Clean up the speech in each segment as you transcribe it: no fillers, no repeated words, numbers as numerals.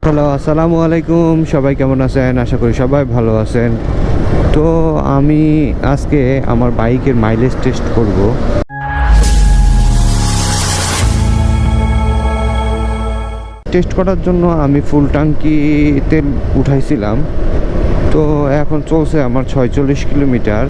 Hello, আসসালামু আলাইকুম। সবাই কেমন আছেন? আশা করি সবাই ভালো আছেন। তো আমি আজকে আমার বাইকের মাইলেজ টেস্ট করব। টেস্ট করার জন্য আমি ফুল ট্যাঙ্কি তেল উঠাইছিলাম। তো এখন চলছে আমার 46 কিলোমিটার।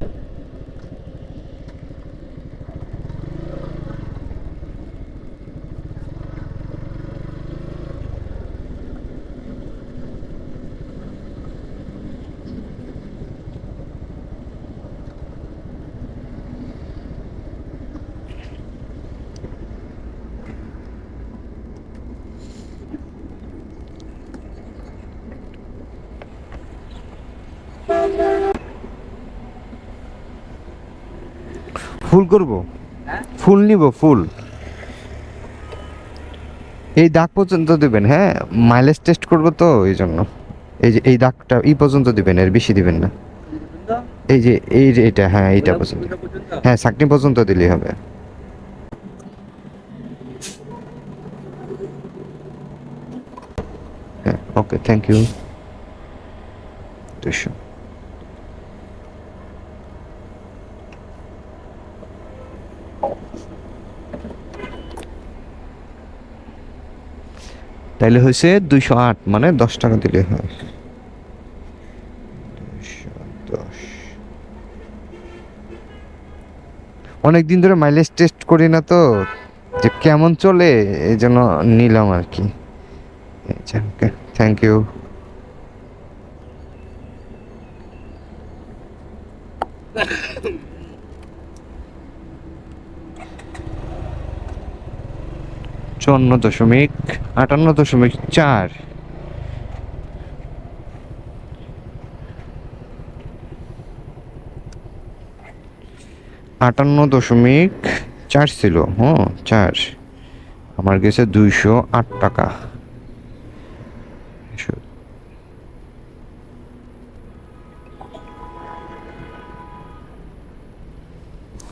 ফুল করব, ফুল নিব, ফুল এই দাগ পর্যন্ত দিবেন। হ্যাঁ, মাইলেজ টেস্ট করব তো এই জন্য। এই যে এই দাগটা এই পর্যন্ত দিবেন, এর বেশি দিবেন না। এই যে এটা, হ্যাঁ এইটা পর্যন্ত। হ্যাঁ, সাকনি পর্যন্ত দিলেই হবে। হ্যাঁ, ওকে, থ্যাংক ইউ। 200। তাইলে হয়েছে 208, মানে 10 টাকা দিলে হয়। 210। অনেক দিন ধরে মাইলেজ টেস্ট করি না তো, যে কেমন চলে এই জন্য নিলাম আর কি। ওকে, থ্যাংক ইউ। চুয়ান্ন দশমিক 58.4। 58.4 ছিল, হ্যাঁ 4। আমার গেছে 208 টাকা।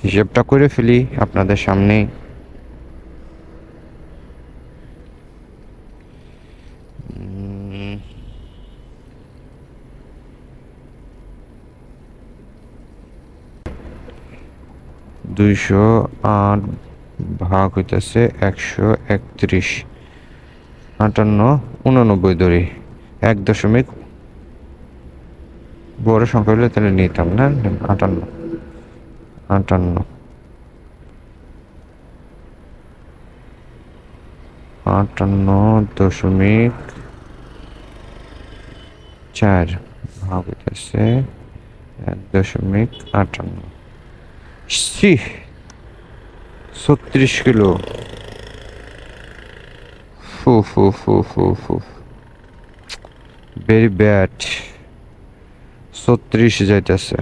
হিসেবটা করে ফেলি আপনাদের সামনে। দুইশো আট ভাগ হইতেছে 131। 58, 89 ধরি। 1 দশমিক বড় সংখ্যা হলে তাহলে নিতাম না। 58, 58, 58.4 ভাগ হইতেছে 1.58। 36 কিলো। ফু ফু ফু ফু ফু, ভেরি ব্যাড। 36 যাইতেছে।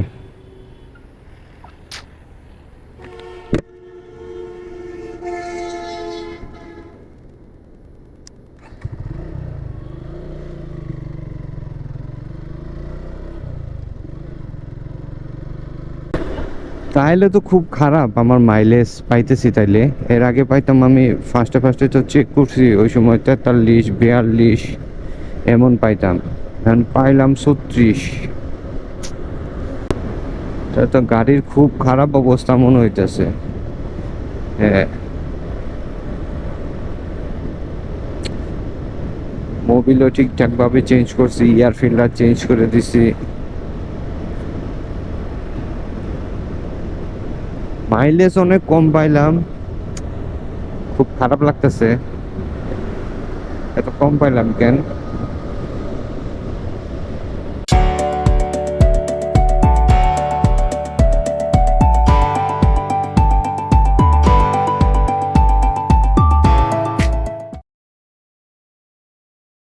তাইলে তো খুব খারাপ আমার মাইলেজ পাইতেছি। তাইলে এর আগে পাইতাম আমি, ফার্স্টে ফার্স্টে তো চেক করছি, ওই সময় 43, 42 এমন পাইতাম। এখন পাইলাম 36। এটা তো গাড়ির খুব খারাপ অবস্থা মনে হইতেছে। হ্যাঁ, মোবিলও ঠিকঠাক ভাবে চেঞ্জ করছি, এয়ার ফিল্টার চেঞ্জ করে দিছি। মাইলেজ অনেক কম পাইলাম, খুব খারাপ লাগতেছে। এত কম পাইলাম কেন?